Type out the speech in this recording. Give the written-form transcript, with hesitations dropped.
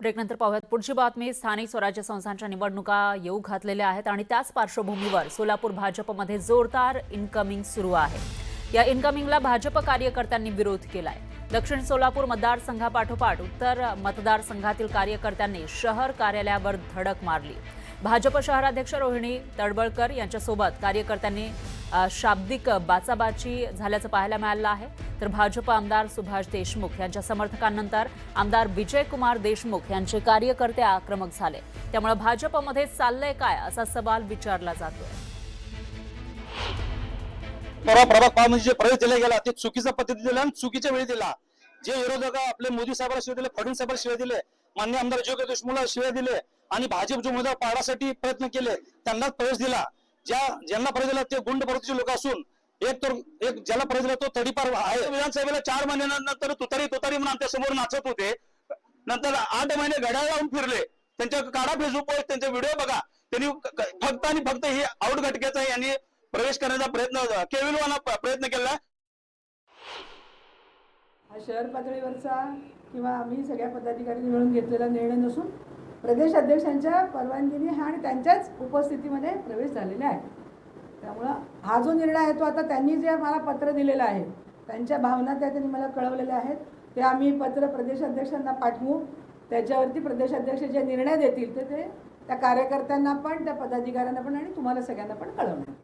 ब्रेकनंतर पाहूयात पुढची बातमी। स्थानिक स्वराज्य संस्थांच्या निवडणुका येऊ घातलेल्या आहेत आणि त्याच पार्श्वभूमीवर सोलापूर भाजपमध्ये जोरदार इनकमिंग सुरू आहे। या इनकमिंगला भाजप कार्यकर्त्यांनी विरोध केलाय। दक्षिण सोलापूर मतदारसंघापाठोपाठ उत्तर मतदारसंघातील कार्यकर्त्यांनी शहर कार्यालयावर धडक मारली। भाजप शहराध्यक्ष रोहिणी तडबळकर यांच्यासोबत कार्यकर्त्यांनी शाब्दिक बाचाबाची झाल्याचं पाहायला मिळालं आहे। तर भाजप आमदार सुभाष देशमुख यांच्या समर्थकांनंतर आमदार विजयकुमार देशमुख यांचे कार्यकर्ते आक्रमक झाले। त्यामुळे भाजपमध्ये चाललंय काय असा सवाल विचारला जातोय। प्रभाग 5 म्हणजे प्रवेश दिला गेला ते चुकीच्या पद्धतीने दिला आणि चुकीच्या वेळी दिला। जे विरोधक आपले मोदी साहेबांना शिवाय दिले, फडणवीस साहेबांना शिवाय दिले, माननीय आमदार विजय देशमुखला शिवाय दिले आणि भाजपचे उमेदवार पाडण्यासाठी प्रयत्न केले त्यांनाच प्रवेश दिला। ज्यांना प्रवेश दिला ते गुंड प्रवृत्तीचे लोक असून एक ज्याला प्रवेश दिला तो तडीपार आहे। विधानसभेला 4 महिन्यानंतर तुतारी म्हणून आमच्या समोर नाचत होते। नंतर 8 महिने घड्याळ लावून फिरले। त्यांच्या काढा फेसबुकवर त्यांचे व्हिडिओ बघा। त्यांनी फक्त आणि फक्त हे आउट घटकेचा यांनी प्रवेश करण्याचा केविलवाना प्रयत्न केला। हा शहर पातळीवरचा किंवा आम्ही सगळ्या पदाधिकाऱ्यांनी मिळून घेतलेला निर्णय नसून प्रदेश अध्यक्षांच्या परवानगीने हा आणि त्यांच्याच उपस्थितीमध्ये प्रवेश झालेला आहे। त्यामुळं हा जो निर्णय आहे तो आता त्यांनी जे मला पत्र दिलेलं आहे त्यांच्या भावना त्या त्यांनी मला कळवलेल्या आहेत ते आम्ही पत्र प्रदेशाध्यक्षांना पाठवू। त्याच्यावरती प्रदेशाध्यक्ष जे निर्णय देतील ते त्या कार्यकर्त्यांना पण त्या पदाधिकाऱ्यांना पण आणि तुम्हाला सगळ्यांना पण कळवणार।